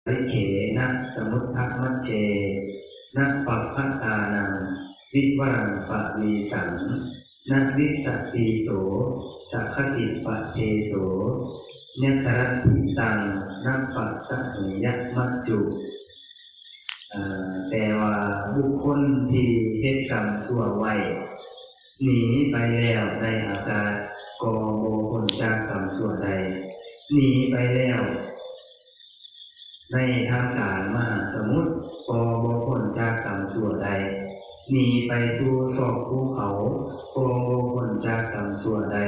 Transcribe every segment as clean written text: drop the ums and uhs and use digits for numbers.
ริเขนะสมุทธมัจเจนะปัปพตานังวิวรังปะลีสังนะวิสัตติโสสัคติปะเทโสญตรัตถิตังนัปปะสะเหยมัจจุแปลว่าบุคคลที่เฮ็ดกรรมชั่วไว้หนีไปแล้วในอากาศก็บ่พ้นจากกรรมชั่วใดหนีไปแล้วในทางกลางมหาสมุทรก็บ่พ้นจากกรรมชั่วใดหนีไปสู่ซอกภูเขาก็บ่พ้นจากกรรมชั่วใด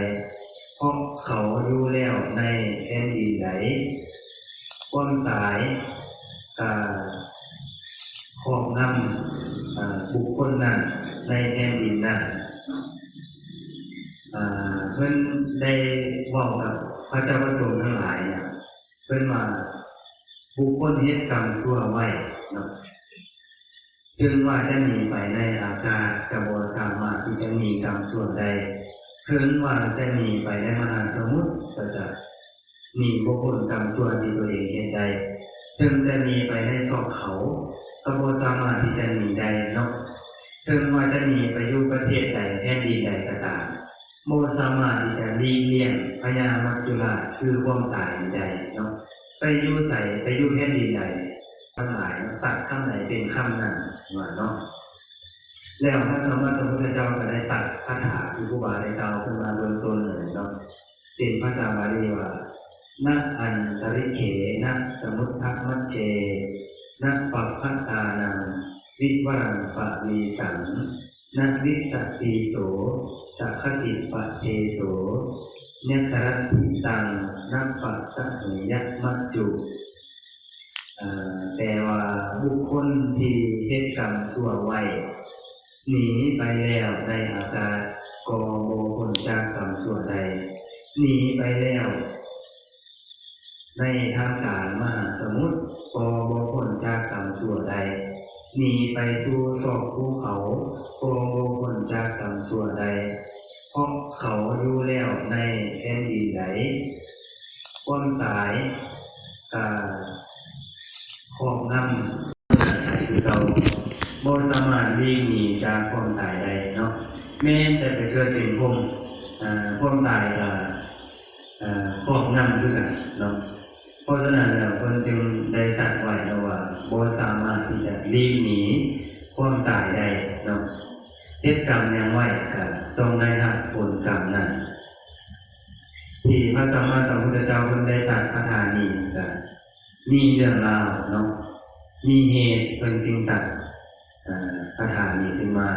เพราะเขาอยู่แล้วในแผ่นดินใดความตายครอบงำบุคคลนั้นในแผ่นดินนั้นเพิ่นได้บอกกับพระเจ้าประสงค์ทั้งหลายเนี่ยเพิ่นว่าบุคคลเฮ็ดกรรมชั่วไว้เนาะถึงว่าจะหนีไปในอากาศก็บ่สามารถที่จะหนีกรรมชั่วได้ถึงว่าจะหนีไปในมหาสมุทรก็จะหนีบ่พ้นกรรมชั่วที่ตัวเองเฮ็ดได้ถึงจะหนีไปในซอกเขาก็บ่สามารถที่จะหนีได้เนาะถึงว่าจะหนีไปอยู่ประเทศใดแผ่นดินใดก็ตามบ่สามารถที่จะหลีกเลี่ยงพยามัจจุราชคือความตายได้เนาะไปอยู่ไสไปอยู่แผ่นดินใดทั้งหลายสัตว์คำไหนเป็นคำนั้นว่าเนาะแล้วพระธรรมสมุทรเจ้าก็ได้ตัดคาถาที่ครูบาได้กล่าวขึ้นมาเบื้องต้นเลยเนาะเป็นภาษาบาลีว่านะอันตริเขนะสมุทธมัจเจนะปัปพตานังวิวรังปะลีสังนะวิสัตติโสสัคคติปะเทโสญตรัตถิตังนัปปะสะเหยมัจจุแปลว่าบุคคลที่เฮ็ดกรรมชั่วไว้หนีไปแล้วในอากาศก็บ่พ้นจากกรรมชั่วใดหนีไปแล้วในทางกลางมหาสมุทรก็บ่พ้นจากกรรมชั่วใดหนีไปสู่ซอกภูเขาก็บ่พ้นจากกรรมชั่วใดเพราะเขาอยู่แล้วในแผ่นดินใดความตายครอบงำคือเราบ่สามารถหลีกหนีจากความตายได้เนาะแม้แต่ไปเกิดเป็นพรหมความตายก็ครอบงำคือกันเนาะเพราะฉะนั้นแล้วเพิ่นจึงได้ตรัสไว้ว่าบ่สามารถที่จะหลีกหนีความตายได้เนาะเฮ็ดกรรมหยังไว้ก็ต้องได้รับผลกรรมนั้นที่พระสัมมาสัมพุทธเจ้าเพิ่นได้ตรัสคาถานี้ก็มีเรื่องราวเนาะมีเหตุเพิ่นจึงตรัสคาถานี้ขึ้นมา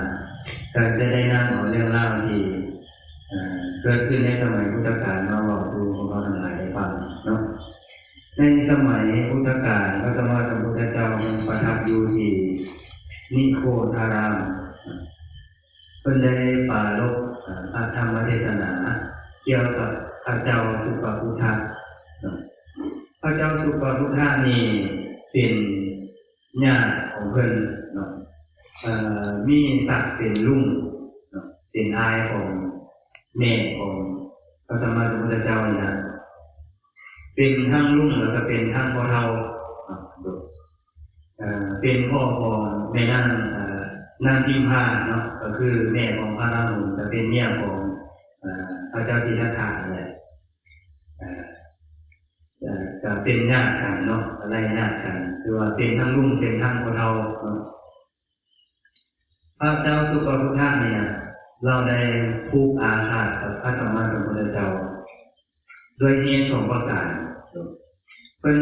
ก็จะได้นำเอาเรื่องราวที่เกิดขึ้นในสมัยพุทธกาลมาบอกสู่พวกเราทั้งหลายได้ฟังเนาะในสมัยพุทธกาลพระสัมมาสัมพุทธเจ้าประทับอยู่ที่นิโคธารามเพิ่นได้ปรารภพระธรรมเทศนาเกี่ยวกับพระเจ้าสุปพุทธะพระเจ้าสุปพุทธะนี่เป็นญาติของเพิ่นเนาะมีศักดิ์เป็นลุงเนาะเป็นอายของแม่ของพระสัมมาสัมพุทธเจ้านี่นะเป็นทั้งลุงแล้วก็เป็นทั้งพ่อเฒ่าเป็นพ่อของแม่นางพิมพาเนาะก็คือแม่ของพระราหุลจะเป็นเมียของพระเจ้าสิทธัตถะเนี่ยจะเป็นญาติกันเนาะอะไรญาติกันคือว่าเป็นทั้งลุงเป็นทั้งพ่อเฒ่าเนาะพระเจ้าสุปพุทธะเนี่ยเราได้ผูกอาฆาตกับพระสัมมาสัมพุทธเจ้าโดยเหตุสองประการเป็น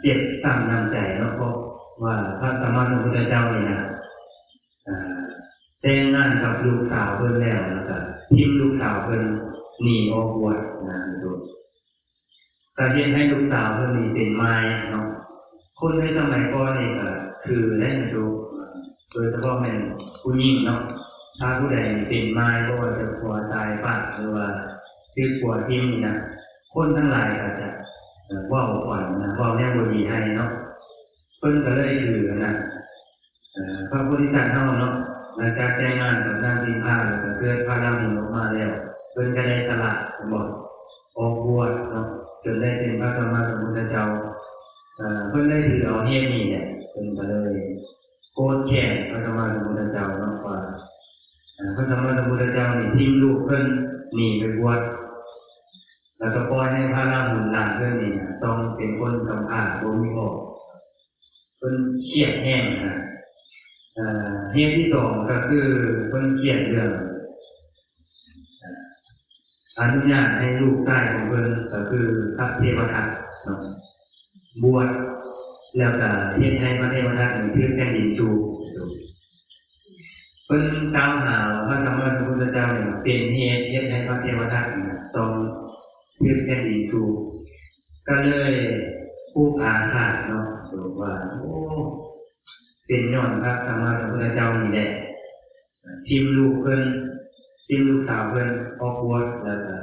เจ็บสั่งน้ำใจเนาะเพราะว่าพระสัมมาสัมพุทธเจ้าเนี่ยแต่งงานกับลูกสาวเพิ่นแล้วก็ทิ้งลูกสาวเพิ่นหนีออกบวชนะทุกก็เฮ็ดให้ลูกสาวเพิ่นนี่เป็นไม้เนาะคนในสมัยก่อนนี่ก็คือและทุกโดยเฉพาะแม่นผู้หญิงเนาะถ้าผู้ใดเป็นไม้บ่ว่าจะผัวตายฟาดหรือว่าคือผัวทิ้งนี่นะคนทั้งหลายก็จะเว้าก่อนนะเว้าแนวบ่ดีให้เนาะเพิ่นก็เลยถือนะพระโพธิสัตว์เฮาเนาะหลังจากแต่งงานกับนางพิมพาแล้วก็เกิดพระราหุลออกมาแล้วเพิ่นก็ได้สละบอกออกบวชเนาะจนได้เป็นพระสัมมาสัมพุทธเจ้า เพิ่นได้ถือเอาเหตุนี้เนี่ยเพิ่นก็เลยโกรธแค้นพระสัมมาสัมพุทธเจ้าเนาะว่าพระสัมมาสัมพุทธเจ้านี่ทิ้งลูกเพิ่นหนีไปบวชแล้วก็ปล่อยให้พระราหุลหลานเพิ่นนี่ต้องเป็นคนกำพร้าบ่มีพ่อเพิ่นเครียดแห้งนะเหตุที่สองก็คือเพิ่นเครียดเรื่องอนุญาตให้ลูกชายของเพิ่นก็คือพระเทวทัตเนาะบวชแล้วก็เฮ็ดให้พระเทวทัตนี่ถือแผ่นดินสู่เพิ่นกล่าวหาพระสัมมาสัมพุทธเจ้านี่เป็นเหตุเฮ็ดให้พระเทวทัตนี่ต้องถือแผ่นดินสู่ก็เลยผู้อาฆาตเนาะบอกว่าโอ้เป็นย้อนพระสัมมาสัมพุทธเจ้านี่แหละทิ่มลูกเพิ่นทิ่มลูกสาวเพิ่นออกบวชแล้วก็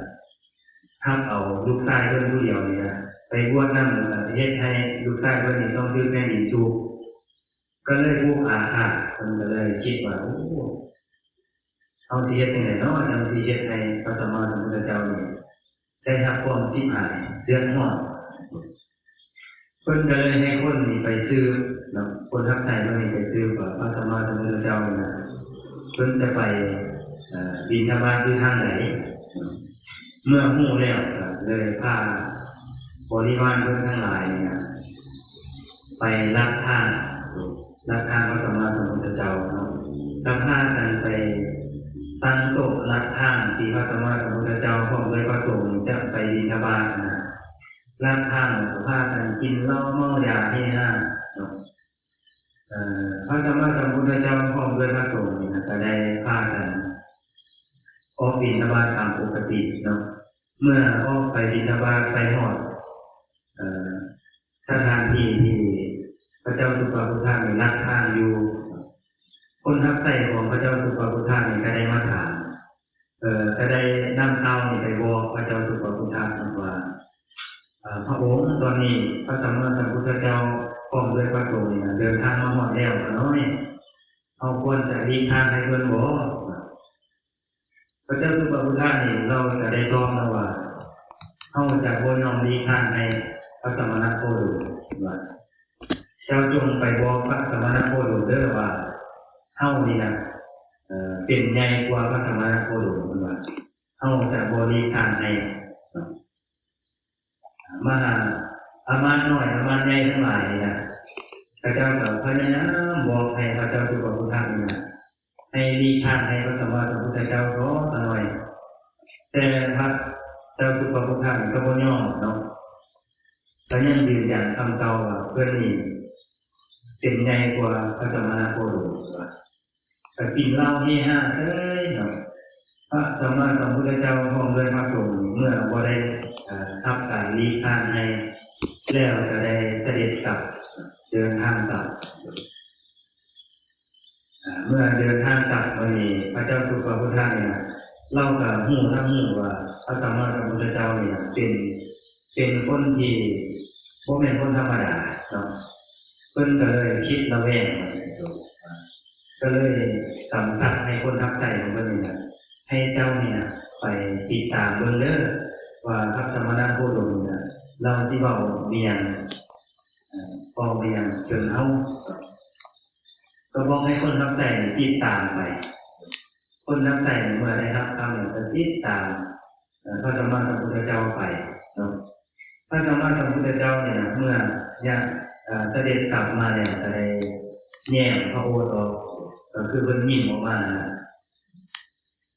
ทับเอาลูกชายเพิ่นผู้เดียวนี่นะไปบวชนำแล้วก็เฮ็ดให้ลูกชายเพิ่นนี่ต้องถือแผ่นดินสู่ก็เลยผู้อาฆาตเพิ่นก็เลยคิดว่าโอ้เอาสิเฮ็ดจังได๋เนาะจังสิเฮ็ดให้พระสัมมาสัมพุทธเจ้านี่ได้รับความชิบหายเดือดร้อนเพิ่นก็เลยให้คนนี่ไปซื้อเนาะคนทักใส่เพิ่นนี่ไปซื้อกับพระสัมมาสัมพุทธเจ้านี่นะเพิ่นจะไปบิณฑบาตที่ทางไหนเมื่อฮู้แล้วก็เลยพาบริวารเพิ่นทั้งหลายเนี่ยไปรับทานพระสัมมาสัมพุทธเจ้าเนาะรับทานกันไปตั้งโต๊ะรับทานที่พระสัมมาสัมพุทธเจ้าพร้อมด้วยพระสงฆ์จะไปบิณฑบาตนะรับทานพากันกินเหล้าเมายาเฮฮาเนาะพระสัมมาสัมพุทธเจ้าพร้อมด้วยพระสงฆ์นะก็ได้พากันออกบิณฑบาตตามปกติเนาะเมื่อออกไปบิณฑบาตไปฮอดสถานที่ที่พระเจ้าสุปาพุทธะมีรับทานอยู่คนรับใส่ของพระเจ้าสุปาพุทธะนี่ก็ได้มาถามก็ได้นำข่าวนี่ไปบอกพระเจ้าสุปาพุทธะว่าพระองค์ตอนนี้พระสัมมาสัมพุทธเจ้าพร้อมด้วยพระสงฆ์นี่เดินทางมาฮอดแล้วน้อยเอาควรจะหลีกทางให้เพิ่นบ่พระเจ้าสุปาพุทธะนี่เราจะได้ตอบนะว่าเฮาจะบ่ยอมหลีกทางให้พระสมณโคดมว่าเจ้าจงไปบอกพระสมณโคดมเด้อว่าเฮานี่นะเป็นใหญ่กว่าพระสมณโคดมว่าเฮาจะบ่หลีกทางให้มาอามาตย์น้อยอามาตย์ใหญ่ทั้งหลายนี่นะพระเจ้าก็พยายามบอกให้พระเจ้าสุปาพุทธะนี่นะให้หลีกทางให้พระสัมมาสัมพุทธเจ้าขอหน่อยแต่พระเจ้าสุปาพุทธะนี่ก็บ่ยอมเนาะก็ยังยืนยันคำเก่าว่าเพิ่นนี่เป็นใหญ่กว่าพระสัมมาสัมพุทธเจ้าว่าก็กินเหล้าเฮฮาเฉยเนาะพระสัมมาสัมพุทธเจ้าพร้อมด้วยพระสงฆ์เมื่อบ่ได้ทับการหลีกทางให้แล้วก็ได้เสด็จกลับเดินทางกลับเมื่อเดินทางกลับวันนี้พระเจ้าสุปาพุทธะเนี่ยเราก็ฮู้ทั้งฮู้ว่าพระสัมมาสัมพุทธเจ้าเนี่ยเป็นคนที่บ่แม่นคนธรรมดาเนาะเพิ่นก็เลยคิดระแวงก็เลยคำสั่งให้คนทักใส่ของเพิ่นนี่ให้เจ้าเนี่ยไปติดตามเบิ่งเด้อว่าพระสมณโคดมเนี่ยเราสิเว้าเรียนพอเรียนจนเฮาก็บอกให้คนทักใส่ติดตามไปคนทักใส่เมื่อได้รับคำเนี่ยก็ติดตามพระสัมมาสัมพุทธเจ้าไปเนาะพระสัมมาสัมพุทธเจ้าเนี่ยเมื่อเสด็จกลับมาเนี่ยจะได้แย้มพระโอษฐ์ออกก็คือเพิ่นยิ้มออกมา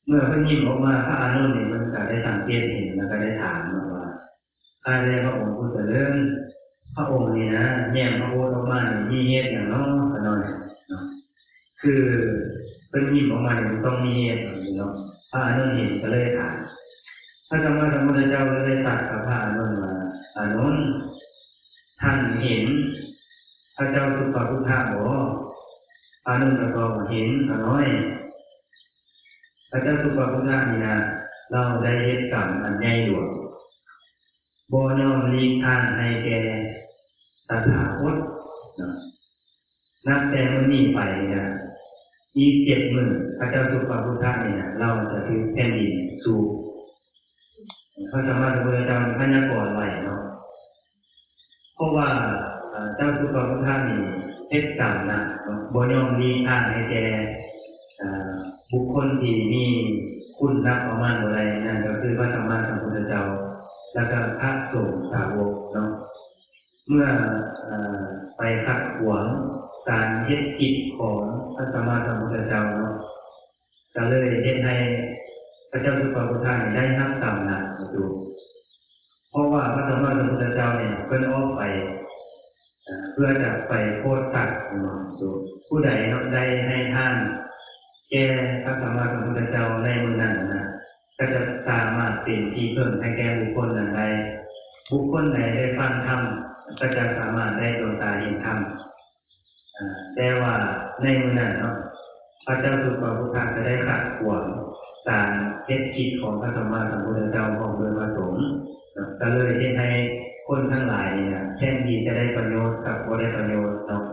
เมื่อเพิ่นยิ้มออกมาพระอานนท์เนี่ยเพิ่นก็ได้สังเกตเห็นแล้วก็ได้ถามว่าข้าได้พระองค์ผู้เจริญพระองค์นี่นะแย้มพระโอษฐ์ออกมาเนี่ยมีเหตุอย่างน้อยก็น้อยเนาะคือเพิ่นยิ้มออกมาเนี่ยมันต้องมีเหตุเนาะพระอานนท์เห็นก็เลยถามพระสัมมาสัมพุทธเจ้าก็เลยตรัสกับพระอานนท์ว่าอานนท์ท่านเห็นพระเจ้าสุปาพุทธะบ่อานนท์ก็ตอบว่าเห็นก็น้อยพระเจ้าสุปาพุทธะนี่นะเราได้เฮ็ดกรรมอันใหญ่หลวงบ่ยอมหลีกทางให้แก่ตถาคตนับแต่มื้อนี้ไปนะอีก7 มื้อพระเจ้าสุปาพุทธะนี่นะเราจะถือแผ่นดินสู่พระสัมมาสัมพุทธเจ้าพยากรณ์ไว้เนาะเพราะว่าพ เจ้าสุภพุทธะนี่เฮ็ดกรรมนะบ่ยอมมีอ่านให้แก่บุคคลที่มีคุณนับประมาณบ่ได้นั่นก็คือพระสัมมาสัมพุทธเจ้าแล้วก็พระสงฆ์สาวกเนาะเมื่อไปขัดขวางการเฮ็ดกิจของพระสัมมาสัมพุทธเจ้าเนาะก็เลยเฮ็ดให้พระเจ้าสุภพุทธะได้รับกรรมหนักอยู่เพราะว่าพระสัมมาสัมพุทธเจ้าเนี่ยเพิ่นออกไปเพื่อจะไปโคตรสัตว์ผู้ใดได้ให้ท่านแก่พระสัมมาสัมพุทธเจ้าในมื้อนั้นนะก็จะสามารถเป็นที่พึ่งให้แก่บุคคลนั้นได้บุคคลใดได้ฟังธรรมก็จะสามารถได้ดวงตาเห็นธรรมแต่ว่าในมื้อนั้นเนาะพระเจ้าสุภพุทธะจะได้ขัดขวางการเฮ็ดกิจของพระสัมมาสัมพุทธเจ้าของโดยประสงค์ก็เลยเฮ็ดให้คนทั้งหลายเนี่ยแทนที่จะได้ประโยชน์กับบ่ได้ประโยชน์เนาะ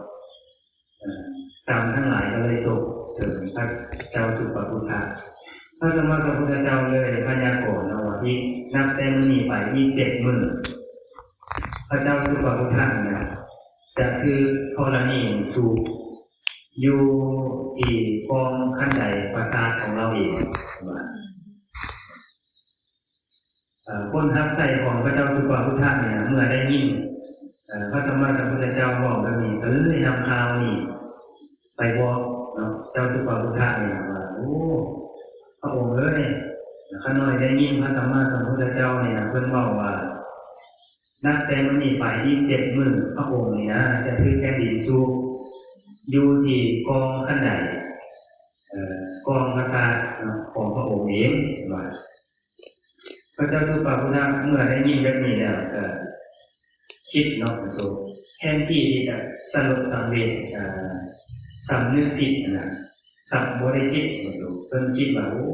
กรรมทั้งหลายก็เลยตกถึงพระเจ้าสุภพุทธะพระสัมมาสัมพุทธเจ้าเลยพยากรณ์เอาว่าที่นับแต่มื้อนี้ไปอีก7 มื้อพระเจ้าสุภพุทธะเนี่ยจะคือธรณีสูบอยู่ที่กองขั้นใดประสาทของเราเองคนทับใส่ของพระเจ้าสุภพุทธะเนี่ยเมื่อได้ยินพระสัมมาสัมพุทธเจ้าบอกแบบนี้ก็เลยนำข่าวนี้ไปบอกเนาะเจ้าสุภพุทธะเนี่ยว่าโอ้พระองค์เอ้ยข้าน้อยได้ยินพระสัมมาสัมพุทธเจ้าเนี่ยเพิ่นบอกว่านับแต่มื้อนี้ไปอีก7 มื้อพระองค์นี่นะจะถือแผ่นดินสูบอยู่ที่กองขั้นใดกองประสาทของพระองค์เองว่าพระเจ้าสุภพุทธะเมื่อได้ยินแบบนี้แล้วก็คิดเนาะแทนที่จะสลดสังเวชสำนึกผิดนะสับบ่ได้คิดเพิ่นคิดว่าโอ้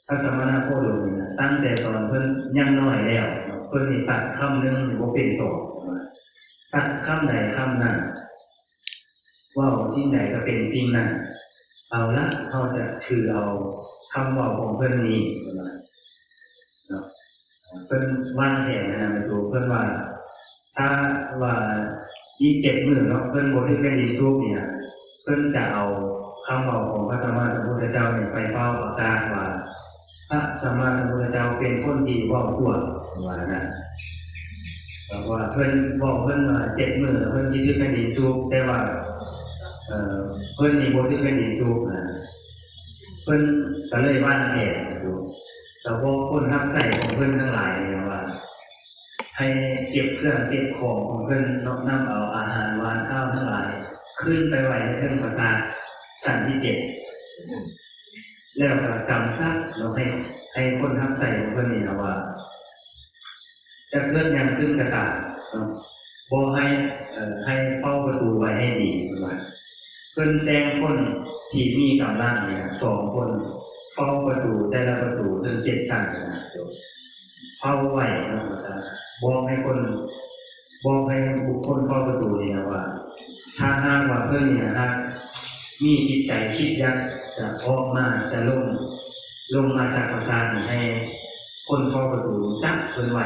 พระสมณโคดมเนี่ยตั้งแต่ตอนเพิ่นยังน้อยแล้วเพิ่นนี่ตัดคำนึงบ่เป็นสองตัดคำใดคำนั้นว่าสิ่งใดก็เป็นสิ่งนั้นเอาละเขาจะถือเอาคำบอกของเพิ่นนี้เนาะเพิ่นวางแผนนะเพิ่นว่าถ้าว่าอีก7 มื้อเนาะเพิ่นบ่ถือแผ่นดินสูบเนี่ยเพิ่นจะเอาคำบอกของพระสัมมาสัมพุทธเจ้าเนี่ยไปเฝ้าประกาศว่าพระสัมมาสัมพุทธเจ้าเป็นคนที่เว้าทั่วว่านะว่าเพิ่นบอกเพิ่นว่า7 มื้อเพิ่นสิถือแผ่นดินสูบแต่ว่าเพิ่นนี่บ่ถือแผ่นดินสูบนะเพิ่นก็เลยว่าแอบอยู่แต่พอคนรับใส่ของเพิ่นทั้งหลายเนี่ยว่าให้เก็บเครื่องเก็บของของเพิ่นนำเอาอาหารหวานข้าวทั้งหลายขึ้นไปไว้ในเครื่องประสาทชั้นที่7แล้วก็กำซักเราให้คนรับใส่ของเพิ่นนี่ว่าจะเกิดอย่างขึ้นกระตาบ่ให้เฝ้าประตูไว้ให้ดีว่าเพิ่นแต่งคนที่มีกำลังเนี่ย2 คนเฝ้าประตูแต่ละประตูถึง7 ชั้นนะเฝ้าไว้นะบอกให้บุคคลเฝ้าประตูนี่นะว่าถ้าหากว่าเพิ่นเนี่ยนะมีจิตใจคิดอยากจะออกมาจะลงมาจากประสาทให้คนเฝ้าประตูจับเพิ่นไว้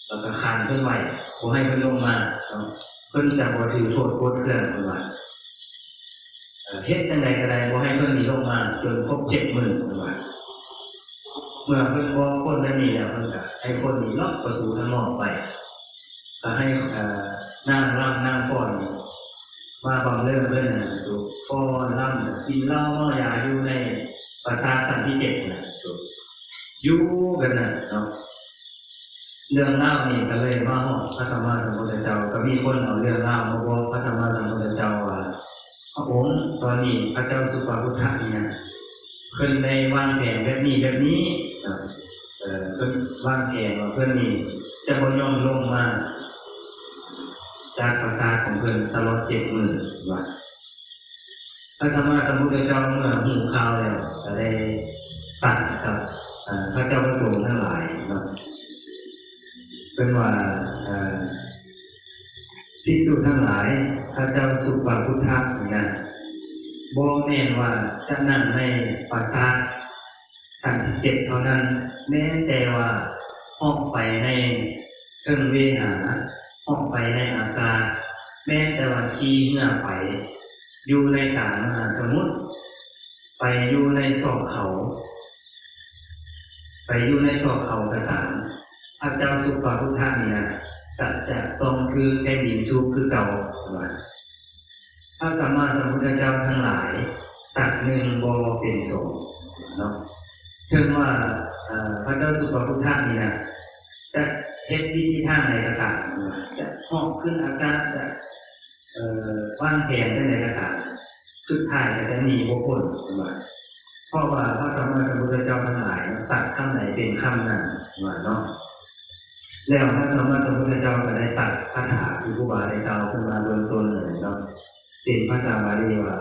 แล้วก็คานเพิ่นไว้บ่ให้เพิ่นลงมาเพิ่นจะบ่ถือโทษโกรธเคืองเพิ่นว่าเฮ็ดจังได๋ก็ได้บ่ให้เพิ่นนี่ลงมาจนครบ7 มื้อเพิ่นว่าเมื่อเพิ่นบอกคนนั้นนี่แล้วเพิ่นก็ให้คนนี่ล็อกประตูทั้งนอกไปก็ให้นางรำนางฟ้อนมาบำเรอเพิ่นน่ะฟ้อนรำกินเหล้าเมายาอยู่ในปราสาทชั้นที่7น่ะอยู่กันน่ะเนาะเรื่องเล่านี่ก็เลยมาฮอดพระสัมมาสัมพุทธเจ้าก็มีคนเอาเรื่องเล่ามาบอกพระสัมมาสัมพุทธเจ้าว่าพระองค์ตอนนี้พระเจ้าสุภพุทธะเนี่ยเพิ่นได้วางแผนแบบนี้เพิ่นวางแผนว่าเพิ่นนี่จะบ่ยอมลงมาจากปราสาทของเพิ่นตลอด7 มื้อว่าพระสัมมาสัมพุทธเจ้าเมื่อหูข่าวแล้วก็ได้ตัดกับพระเจ้าพระสงฆ์ทั้งหลายเนาะเป็นว่าภิกษุทั้งหลายพระเจ้าสุภพุทธะเนี่ยบ่แม่นว่าจะนั่งในปราสาทชั้นที่7เท่านั้นแม้แต่ว่าออกไปในเครื่องเวหา ออกไปในอากาศแม้แต่ว่าขี่เหื่อไปอยู่ในกลางมหาสมุทรไปอยู่ในซอกเขาไปอยู่ในซอกเขาต่างๆพระเจ้าสุปาพุทธะนี่นะจะต้องคือแผ่นดินสูบคือเก่าพระสัมมาสัมพุทธเจ้าทั้งหลายตัดหนึ่งบ่เป็นสองเนาะถึงว่าพระเจ้าสุปาพุทธะนี่นะจะเฮ็ดวิธีทางใดก็ตามจะเหาะขึ้นอากาศจะวางแผนไปไหนก็ตามสุดท้ายก็จะหนีบ่พ้นเพราะว่าพระสัมมาสัมพุทธเจ้าทั้งหลายตัดคำไหนเป็นคำนั้นเนาะแล้วพระสัมมาสัมพุทธเจ้าก็ได้ตัดคาถาที่ครูบาได้กล่าวขึ้นมาเบื้องต้นเลยเนาะเป็นภาษาบาลีว่า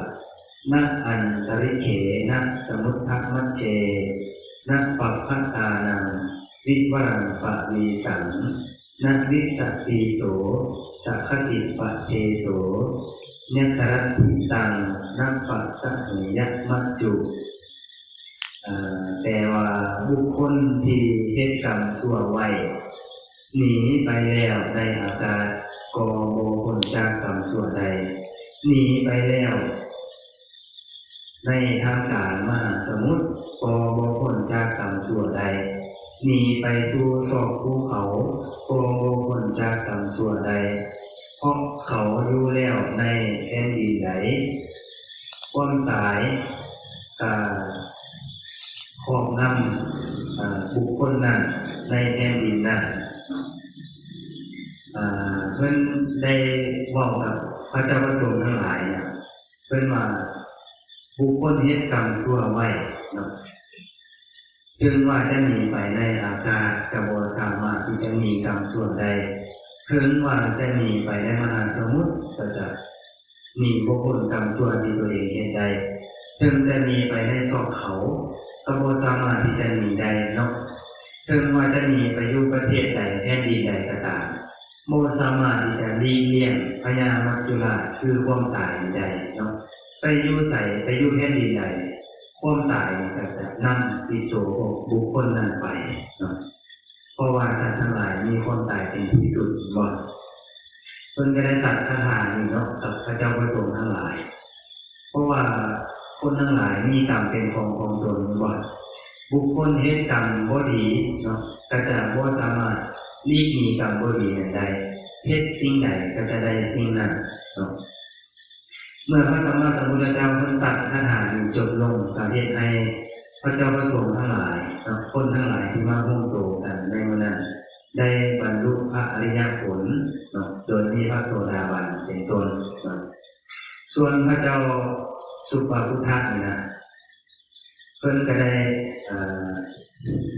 นะอันตริเขนะสมุทธัมมัชเชนะปัปพตานังวิวรังปะลีสังนะวิสัตติโสสัคติปะเทโสญตรัตถิตังนัปปะสะเหยมัจจุแต่ว่าบุคคลที่เฮ็ดกรรมชั่วไว้หนีไปแล้วในอากาศก็บ่พ้นจากกรรมชั่วใดหนีไปแล้วในทางกลางมหาสมุทรก็บ่พ้นจากกรรมชั่วใดหนีไปสู่ซอกภูเขาก็บ่พ้นจากกรรมชั่วใดเพราะเขาอยู่แล้วในแผ่นดินใดความตายครอบงำบุคคลนั้นในแผ่นดินนั้นเพิ่นได้บอกกับพระเจ้าประสงค์ทั้งหลายเนี่ยเพิ่นว่าบุคคลเฮ็ดกรรมชั่วไว้เนาะถึงว่าจะหนีไปในอากาศก็บ่สามารถที่จะหนีกรรมชั่วได้ถึงว่าจะหนีไปในมหาสมุทรก็จะหนีบ่พ้นกรรมชั่วที่ตัวเองเฮ็ดได้ถึงจะหนีไปในซอกเขาก็บ่สามารถที่จะหนีได้เนาะถึงว่าจะหนีไปอยู่ประเทศใดแผ่นดินใดก็ตามบ่สามารถที่จะหลีกเลี่ยงพญามัจจุราชคือความตายได้เนาะไปอยู่ไสไปอยู่แผ่นดินใดความตายก็จะนำติดตัวบุคคลนั้นไปเนาะเพราะว่าสัตว์ทั้งหลายมีความตายเป็นที่สุดบ่เพิ่นก็ได้ตัดคาถานี้เนาะกับพระเจ้าประสงค์ทั้งหลายเพราะว่าคนทั้งหลายมีกรรมเป็นของตนบ่บุคคลเฮ็ดกรรมบ่ดีเนาะก็จะบ่สามารถหลีกหนีกรรมบ่ดีนั้นได้เฮ็ดสิ่งใดก็จะได้สิ่งนั้นเนาะเมื่อพระสัมมาสัมพุทธเจ้าเพิ่นตัดคาถานี้จบลงก็เฮ็ดให้พระเจ้าประสงค์ทั้งหลายเนาะคนทั้งหลายที่มาร่วมโตกันในวันนั้นได้บรรลุพระอริยผลเนาะโดยมีพระโสดาบันเป็นต้นเนาะส่วนพระเจ้าสุปาพุทธะนี่นะเพิ่นก็ได้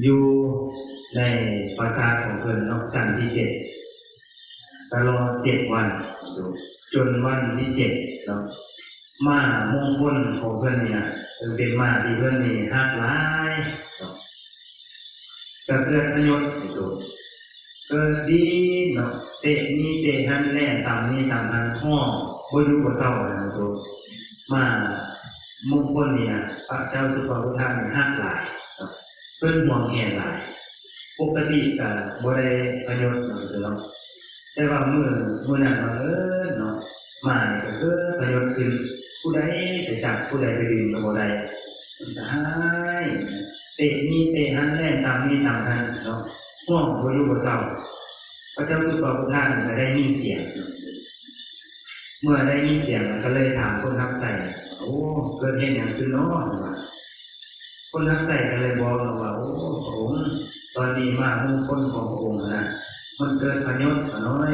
อยู่ในปราสาทของเพิ่นเนาะชั้นที่7ตลอด7วันจนวันที่7เนาะม้ามงคลของเพิ่นเนี่ยเป็นม้าที่เพิ่นนี่ฮักหลายเนาะก็เกิดประโยชน์เกิดดีเนาะเตะนี่เตะหันแล่นตามนี่ตามหันห้องบ่อยู่บ่เศร้านะโตมามงคลนี่นะพระเจ้าสุปาพุทธะนี่ฮักหลายเนาะเพิ่นห่วงแหนหลายปกติก็บ่ได้ประโยชน์เนาะแต่ว่ามื้อนั้นเนาะมานี่ก็คือประโยชน์ขึ้นผู้ใดไปจับผู้ใดไปดึงก็บ่ได้ตายเตะนี่เตะหันแล่นตามนี่ตามหันเนาะห้องบ่อยู่บ่เศร้าพระเจ้าสุปาพุทธะนี่ก็ได้ยินเสียงเมื่อได้ยินเสียงก็เลยถามคนรับใส่โอ้เกิดเหตุอย่างขึ้นเนาะคนรับใส่ก็เลยบอกว่าโอ้พระองค์ตอนนี้มามงคลของพระองค์นะมันเกิดพยศน้อย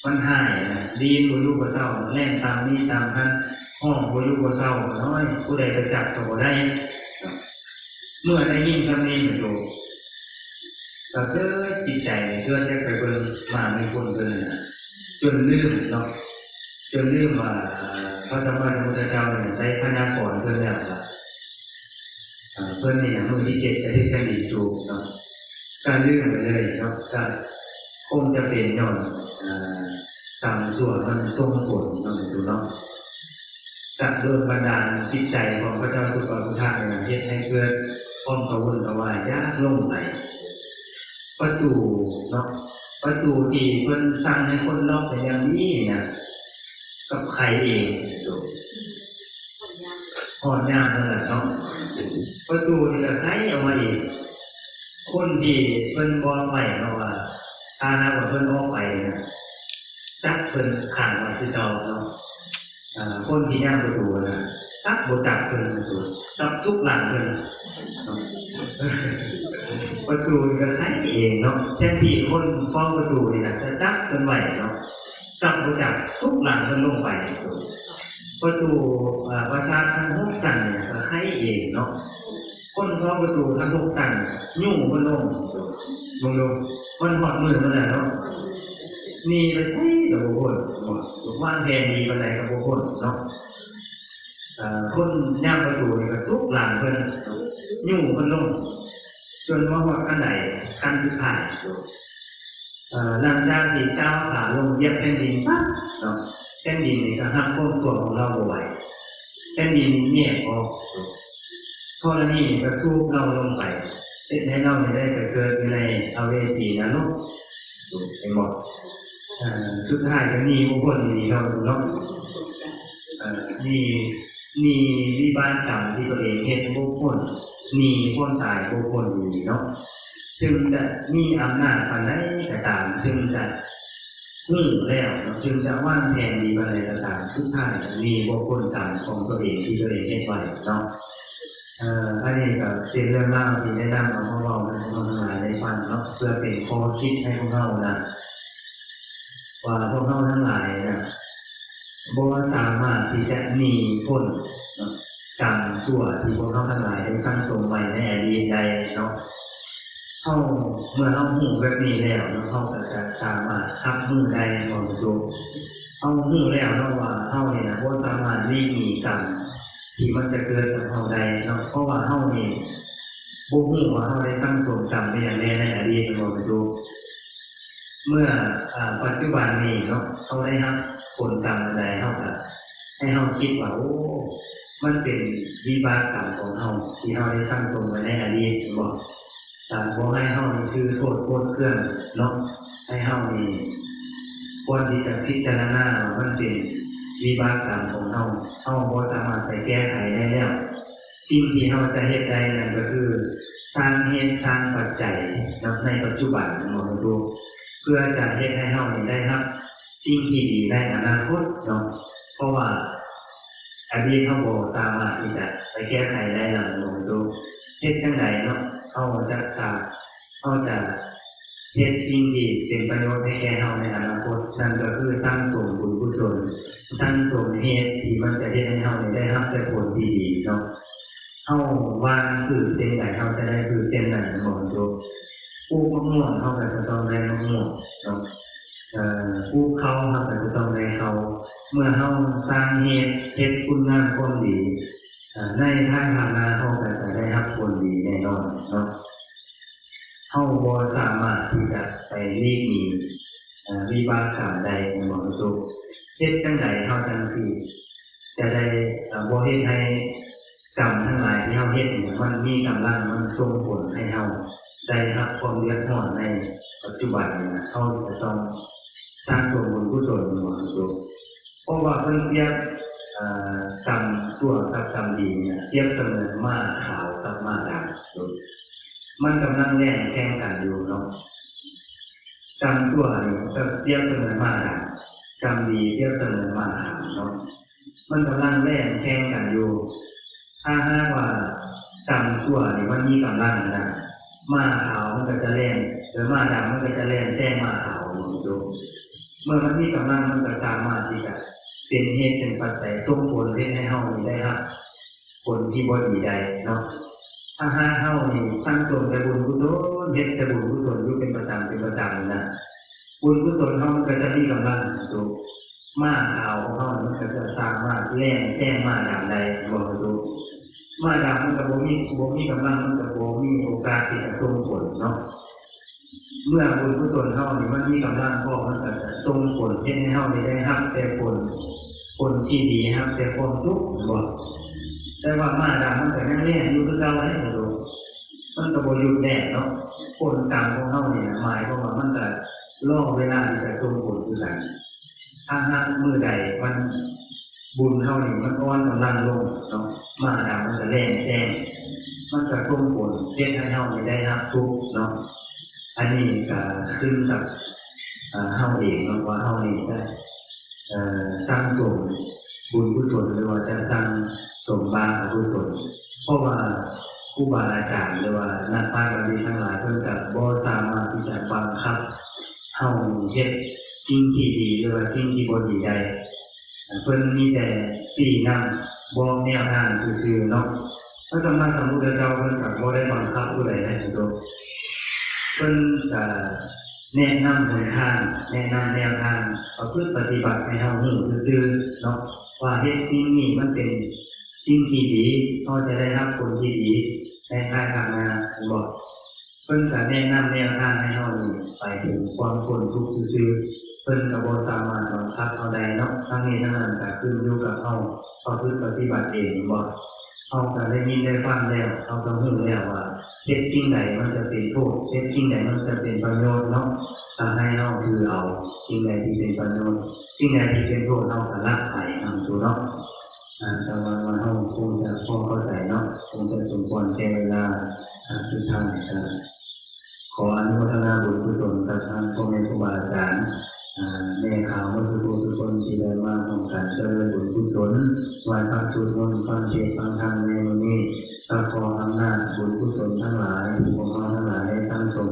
มันหายนะดีนบุยุบเศร้าแล่นตามนี้ตามท่านห้องบุยุบเศร้าน้อยผู้ใดไปจับตัวได้เมื่อได้ยินคำนี้มันโตก็เกิดจิตใจเกิดจะไปเบิ่งมามีคนเบิ่งนะจนลืมเนาะจนลืมว่าพระสัมมาสัมพุทธเจ้าเนี่ยใช้พยากรณ์เพิ่นแล้วว่าเพิ่นนี่มื้อที่7จะได้แผ่นดินสูบเนาะการลืมไปเลยเนาะก็คงจะเป็นย้อนกรรมชั่วมันส่งผลเนาะดูเนาะจะโดนบันดาลจิตใจของพระเจ้าสุปาพุทธะเนี่ยเฮ็ดให้เกิดความกระวนกระวายยากลงไปพ ประตูเนาะประตูที่เพิ่นสร้างให้คนรอบแต่อย่างนี้เนี่ยกับใครเองหอดยากนั่นแหละเนาะประตูนี่ก็ใช้เอามาอีกคนที่เพิ่นบ่ไปเนาะว่าถ้าหากว่าเพิ่นออกไปเนี่ยจักเพิ่นขังไว้คือเก่าเนาะคนที่ย่างประตูนะจักบ่จักเพิ่นประตูจับซุกหลังเพิ่นประตูก็ใช้เองเนาะแทนที่คนฟ้องประตูนี่นะจะจับเพิ่นไว้เนาะจับบ่จักซุกหลังเพิ่นลงไปประตูประชาชนทุกสั่นเนี่ยก็ใช้เองเนาะคนฟ้องประตูทั้งทุกสั่นยุ่งเพิ่นลงมึงดูมันหอดมือมันน่ะเนาะนี่ไปใช้กับบุคคลว่างแทนดีวันไหนกับบุคคลเนาะคนย่างประตูนี่ก็ซุกหลังเพิ่นยุ่งเพิ่นลงจนว่าอันไหนขั้นสุดท้ายหลังจากที่เจ้าขาลงเย็บแผ่นดินปั๊บเนาะแผ่นดินนี่ก็ห้ามพวกส่วนของเราบ่ไหวแผ่นดินนี่แยกออกธรณีก็สู้เราลงไปเฮ็ดให้เราได้ไปเกิดในอเวจีนรกไปหมดสุดท้ายก็มีบุคคลนี่เราเนาะมีวิบากกรรมที่ตัวเองเฮ็ดบุคคลมีคนตายบุคคลอยู่เนาะจึงจะมีอำนาจปานใดก็ตามจึงจะรู้แล้วจึงจะว่างแทนดีอะไรก็ตามสุดท้ายมีบุคคลกรรมของตัวเองที่ตัวเองเฮ็ดไว้เนาะอันนี้ก็เป็นเรื่องเล่าที่ได้นำมาของเราในคนทั้งหลายได้ฟังเนาะเพื่อเป็นข้อคิดให้พวกเรานะว่าพวกเราทั้งหลายนะบ่สามารถที่จะหนีพ้นกรรมชั่วที่พวกเราทั้งหลายได้สร้างสมไว้ในอดีตใดเนาะเมื่อเราหูแบบนี้แล้วเราก็จะสามารถทับมือได้ของตัวเอาหูแล้วเนาะว่าเราเนี่ยนะบ่สามารถหลีกหนีกรรมที่มันจะเกิดกับเราได้เนาะเพราะว่าเรานี่บ่ฮู้ว่าเราได้สร้างสมกรรมไปอย่างแน่ในอดีตของตัวเมื่อปัจจุบันนี้เนาะเราได้รับผลกรรมใดเราก็ให้เราคิดว่าโอ้มันเป็นวิบากกรรมของเราที่เราได้สร้างสมไว้ในอดีตบอกแต่บ่ให้เรานี่คือโทษโทษเครื่องเนาะให้เรานี่ควรที่จะพิจารณาว่ามันเป็นวิบากกรรมของเราบ่สามารถไปแก้ไขได้แล้วสิ่งที่เราจะเฮ็ดได้นั่นก็คือสร้างเหตุสร้างปัจจัยในปัจจุบันของเราเพื่อจะเฮ็ดให้เราได้รับสิ่งที่ดีในอนาคตเนาะเพราะว่าอดีตเราบ่สามารถที่จะไปแก้ไขได้แล้วเราเฮ็ดจังไดเนาะเราจะเฮ็ดสิ่งที่เป็นประโยชน์ให้แก่เราในอนาคตนั่นก็คือสร้างสมบุญกุศลสร้างสมเหตุที่มันจะเฮ็ดให้เราได้รับแต่ผลที่ดีเนาะเฮาวางคือเส้นใดเราจะได้คือเส้นนั้นบ่ตัวปลูกมะม่วงเราก็จะต้องได้มะม่วงเนาะปลูกเขาเราก็จะต้องได้เขาเมื่อเราสร้างเหตุเฮ็ดคุณงามความดีในทางข้างหน้าเราก็จะได้รับผลดีแน่นอนเนาะเราบ่สามารถที่จะไปหลีกหนีวิบากกรรมใดในบ่ตัวเฮ็ดจังไดเราจังสิจะได้บ่เฮ็ดให้กรรมทั้งหลายที่เราเฮ็ดเนี่ยมันมีกำลังมันส่งผลให้เราได้รับความเดือดร้อนในปัจจุบันนะเราจะต้องสร้างสมบุญกุศลของตัวเพราะว่าเพิ่นเปรียบกรรมชั่วกับกรรมดีเนี่ยเปรียบเสมือนม้าขาวกับม้าดำมันกำลังแล่นแข่งกันอยู่เนาะกรรมชั่วนี่ก็เปรียบเสมือนม้าดำกรรมดีเปรียบเสมือนม้าขาวเนาะมันกำลังแล่นแข่งกันอยู่ถ้าหากว่ากรรมชั่วนี่มันมีกำลังนะม้าขาวมันก็จะแล่นหรือม้าดำมันก็จะแล่นแซงม้าขาวดูเมื่อมันมีกำลังมันก็สามารถที่จะเป็นเหตุเป็นปัจจัยส่งผลให้เฮาได้รับผลที่บ่ดีได้เนาะถ้าหากเฮานี่สร้างสมแต่บุญกุศลเฮ็ดแต่บุญกุศลอยู่เป็นประจำนะบุญกุศลเฮามันก็จะมีกำลังดูม้าขาวของเฮามันก็จะสามารถแล่นแซงม้าดำได้บ่ดูม้าดำมันก็บ่มีกำลังมันก็บ่มีโอกาสที่จะส่งผลเนาะเมื่อบุญกุศลเฮานี่มันมีกำลังพอมันก็จะส่งผลให้เฮาได้รับแต่ผลที่ดีครับแต่ความสุขบ่แต่ว่าม้าดำมันก็ยังแล่นอยู่คือเก่าได้บ่ดู มันก็บ่หยุดแน่เนาะคนกลางของเฮานี่หมายความว่ามันก็รอเวลาที่จะส่งผลคือกันถ้าหากมื้อใดมันบุญเฮานี่มันอ่อนกำลังลงเนาะมาดามมันก็แรงแซงมันก็ส่งผลเฮ็ดให้เฮานี่ได้รับทุกข์เนาะอันนี้ก็ขึ้นกับเฮาเองเนาะว่าเฮานี่จะสร้างสมบุญกุศลหรือว่าจะสร้างสมบาปอกุศลเพราะว่าครูบาอาจารย์หรือว่านักปราชญ์บัณฑิตทั้งหลายเพิ่นก็บ่สามารถที่จะบังคับเฮาเฮ็ดสิ่งที่ดีหรือว่าสิ่งที่บ่ดีได้เพิ่นมีแต่ชี้นำบอกแนวทางซื่อๆเนาะพระสัมมาสัมพุทธเจ้าเพิ่นก็บ่ได้บังคับผู้ใดนะท่านผู้ชมเพิ่นก็แนะนำหนทางแนะนำแนวทางประพฤติปฏิบัติให้เฮารู้ซื่อๆเนาะว่าเฮ็ดสิ่งนี้มันเป็นสิ่งที่ดีเราจะได้รับผลที่ดีในภายภาคหน้าบอกเพิ่นก็แนะนำแนวทางให้เฮานี่ไปถึงความพ้นทุกข์ซื่อๆเพิ่นก็บ่สามารถบังคับเฮาได้เนาะทั้งนี้ทั้งนั้นก็ขึ้นอยู่กับเฮาประพฤติปฏิบัติเองบ่เฮาก็ได้ยินได้ฟังแล้วเฮาก็รู้แล้วว่าเฮ็ดสิ่งใดมันจะเป็นโทษเฮ็ดสิ่งใดมันจะเป็นประโยชน์เนาะถ้าให้เฮาถือเอาสิ่งใดที่เป็นประโยชน์สิ่งใดที่เป็นโทษเฮาก็ละไปนำสู่เนาะแต่ว่าเฮาคงจะพอเข้าใจเนาะคงจะสมควรแก่เวลาสุดท้ายก็ขออนุโมทนาบุญกุศลกับทางพ่อแม่ครูบาอาจารย์แม่ข่าวมุสลิมทุกคนที่ได้มาร่วมกันเจริญบุญกุศลไหว้พระสวดมนต์ฟังเทศน์ฟังธรรมในวันนี้ก็ขออำนาจบุญกุศลทั้งหลายที่พวกเราทั้งหลายได้ตั้งสม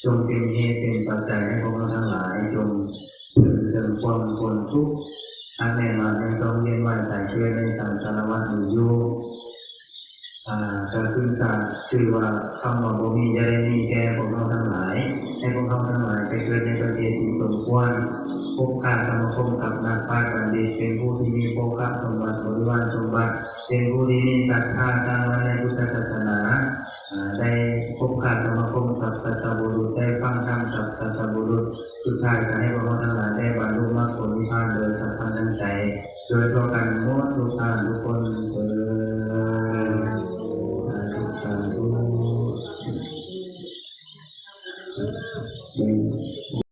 จงเป็นเหตุเป็นปัจจัยให้พวกเราทั้งหลายจงถึงเสริมความพ้นทุกข์อันแน่นอนในตรงเรียนวันแต่เชื่อในสังสารวัฏอยู่จะขึ้นสารชื่อว่าคำว่าบ่มีจะได้มีแก่พวกเราทั้งหลายให้พวกเราทั้งหลายไปเกิดในประเทศที่สมควรพบการสมาคมกับนักปราชญ์บัณฑิตเป็นผู้ที่มีโภคสมบัติบริวารสมบัติเป็นผู้ที่มีศรัทธาทางในพุทธศาสนาได้พบการสมาคมกับสัตบุรุษได้ฟังธรรมกับสัตบุรุษสุดท้ายก็ให้พวกเราทั้งหลายได้บรรลุมรรคผลนิพพานโดยสัพพันธ์ใจโดยตัวกันหมดทุกท่านทุกคนเถิดสาธุ